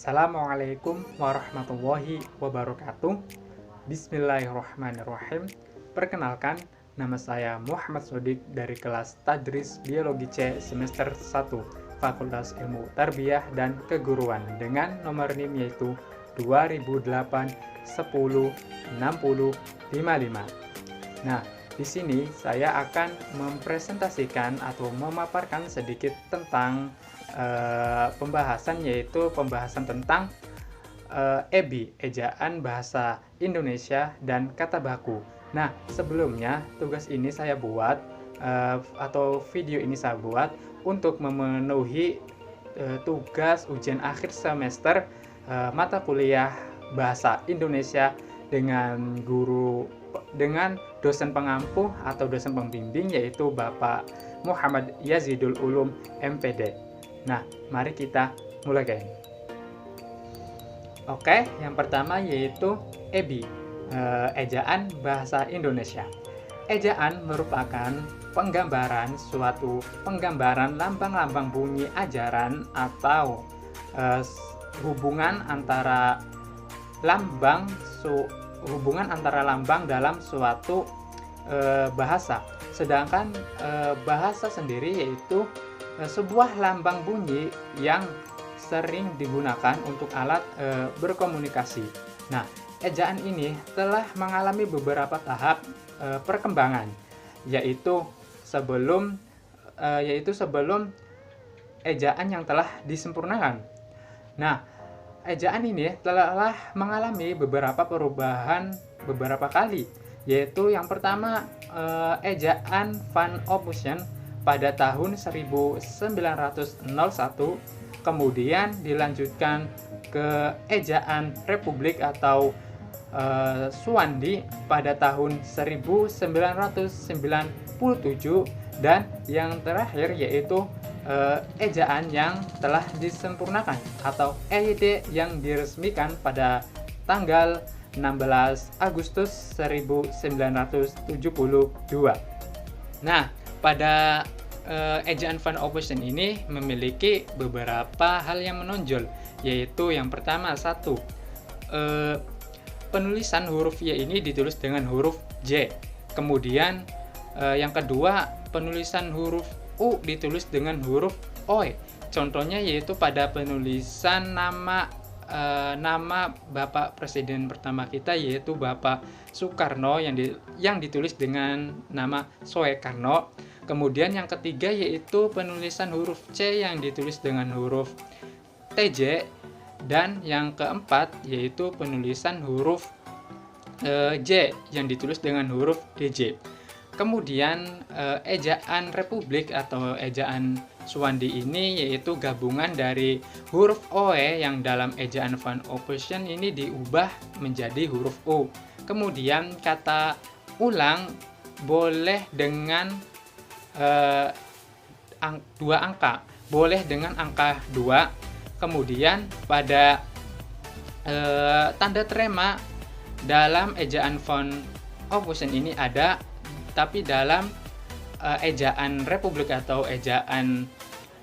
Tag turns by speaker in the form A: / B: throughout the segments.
A: Assalamualaikum warahmatullahi wabarakatuh. Bismillahirrahmanirrahim. Perkenalkan, nama saya Muhammad Sodik dari kelas Tadris Biologi C semester 1, Fakultas Ilmu Tarbiyah dan Keguruan dengan nomor NIM yaitu 2008 10 60 55. Nah, di sini saya akan mempresentasikan atau memaparkan sedikit tentang pembahasan, yaitu pembahasan tentang EBI, Ejaan Bahasa Indonesia dan Kata Baku. Nah, sebelumnya tugas ini saya buat atau video ini saya buat untuk memenuhi tugas ujian akhir semester mata kuliah Bahasa Indonesia dengan dosen pengampu atau dosen pembimbing, yaitu Bapak Muhammad Yazidul Ulum MPD. Nah, mari kita mulai, guys. Oke, yang pertama yaitu EBI, Ejaan Bahasa Indonesia. Ejaan merupakan suatu penggambaran lambang-lambang bunyi ajaran atau hubungan antara lambang dalam suatu bahasa. Sedangkan bahasa sendiri yaitu sebuah lambang bunyi yang sering digunakan untuk alat berkomunikasi. Nah, ejaan ini telah mengalami beberapa tahap perkembangan, yaitu sebelum ejaan yang telah disempurnakan. Nah, ejaan ini telah mengalami beberapa perubahan beberapa kali, yaitu yang pertama ejaan Van Ophusen pada tahun 1901, kemudian dilanjutkan ke ejaan Republik atau Suwandi pada tahun 1997, dan yang terakhir yaitu ejaan yang telah disempurnakan atau EYD yang diresmikan pada tanggal 16 Agustus 1972. Nah, pada ejaan Van Ophusen ini memiliki beberapa hal yang menonjol, yaitu yang pertama, penulisan huruf Y ini ditulis dengan huruf J. Kemudian yang kedua, penulisan huruf U ditulis dengan huruf O. Contohnya yaitu pada penulisan nama Bapak Presiden pertama kita, yaitu Bapak Soekarno yang ditulis dengan nama Soekarno. Kemudian yang ketiga yaitu penulisan huruf C yang ditulis dengan huruf TJ, dan yang keempat yaitu penulisan huruf J yang ditulis dengan huruf DJ. Kemudian ejaan Republik atau ejaan Suwandi ini yaitu gabungan dari huruf OE yang dalam ejaan Van Ophusen ini diubah menjadi huruf U. Kemudian kata ulang boleh dengan dua angka, boleh dengan angka 2. Kemudian pada tanda trema dalam ejaan Van Ophusen ini ada, tapi dalam ejaan Republik atau ejaan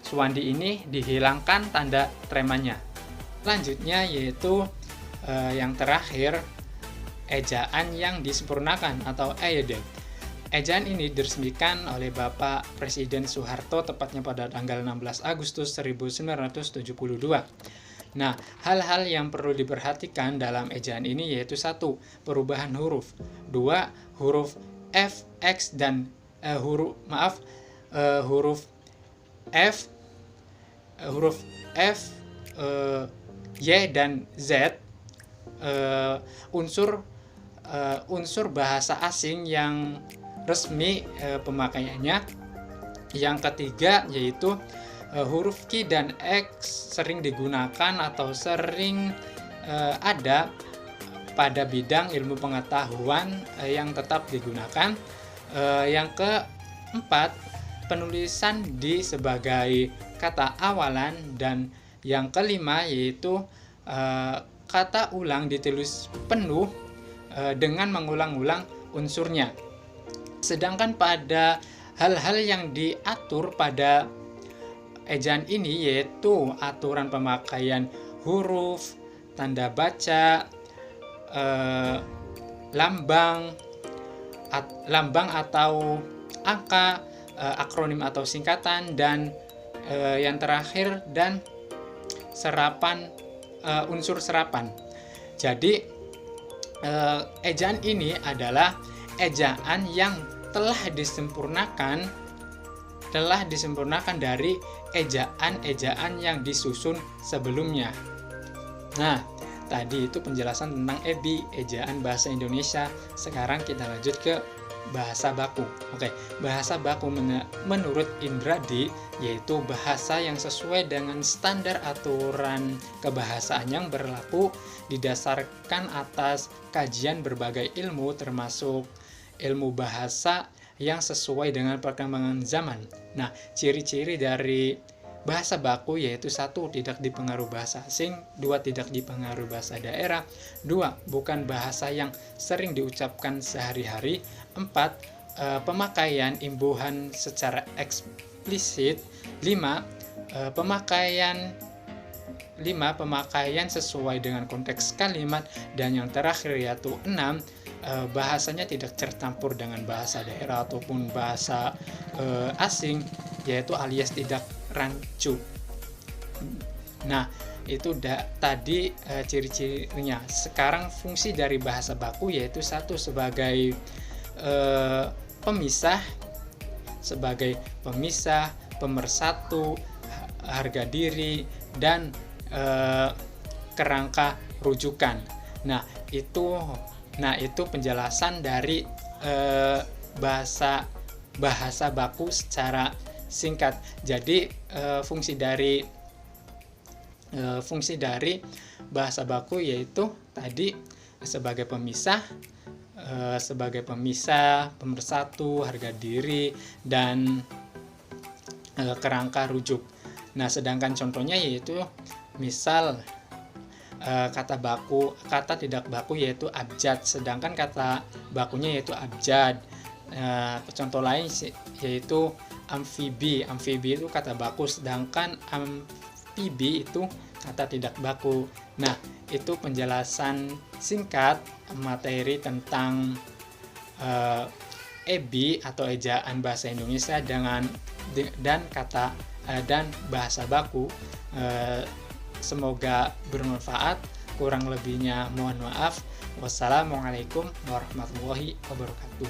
A: Suwandi ini dihilangkan tanda tremanya. Lanjutnya yaitu yang terakhir, ejaan yang disempurnakan atau EYD. Ejaan ini diresmikan oleh Bapak Presiden Soeharto tepatnya pada tanggal 16 Agustus 1972. Nah, hal-hal yang perlu diperhatikan dalam ejaan ini yaitu 1. Perubahan huruf. 2. Huruf F, X dan huruf F, Y dan Z, unsur bahasa asing yang resmi pemakaiannya. Yang ketiga yaitu huruf Q dan X sering digunakan atau sering ada pada bidang ilmu pengetahuan yang tetap digunakan. Yang keempat, penulisan di sebagai kata awalan, dan yang kelima yaitu kata ulang ditulis penuh dengan mengulang-ulang unsurnya. Sedangkan pada hal-hal yang diatur pada ejaan ini yaitu aturan pemakaian huruf, tanda baca, lambang, lambang atau angka, akronim atau singkatan, dan yang terakhir dan serapan, unsur serapan. Jadi ejaan ini adalah ejaan yang telah disempurnakan dari ejaan-ejaan yang disusun sebelumnya. Nah, tadi itu penjelasan tentang EBI, ejaan bahasa Indonesia. Sekarang kita lanjut ke bahasa baku. Oke, bahasa baku menurut Indradi yaitu bahasa yang sesuai dengan standar aturan kebahasaan yang berlaku didasarkan atas kajian berbagai ilmu termasuk ilmu bahasa yang sesuai dengan perkembangan zaman. Nah, ciri-ciri dari bahasa baku yaitu 1. Tidak dipengaruhi bahasa asing, 2. Tidak dipengaruhi bahasa daerah, 2. Bukan bahasa yang sering diucapkan sehari-hari, 4. Pemakaian imbuhan secara eksplisit, 5. Pemakaian sesuai dengan konteks kalimat, dan yang terakhir yaitu 6. Bahasanya tidak tercampur dengan bahasa daerah ataupun bahasa asing, yaitu alias tidak rancu. Nah, itu tadi ciri-cirinya. Sekarang fungsi dari bahasa baku yaitu 1. Sebagai pemisah, pemersatu, harga diri, dan kerangka rujukan. Nah, itu penjelasan dari bahasa baku secara singkat. Jadi fungsi dari bahasa baku yaitu tadi sebagai pemisah, pemersatu, harga diri, dan kerangka rujuk. Nah, sedangkan contohnya yaitu misal kata tidak baku yaitu abjad, sedangkan kata bakunya yaitu abjad. Contoh lain yaitu amfibi. Amfibi itu kata baku, sedangkan amfibi itu kata tidak baku. Nah, itu penjelasan singkat materi tentang EBI atau ejaan bahasa Indonesia dan bahasa baku. Semoga bermanfaat. Kurang lebihnya mohon maaf. Wassalamualaikum warahmatullahi wabarakatuh.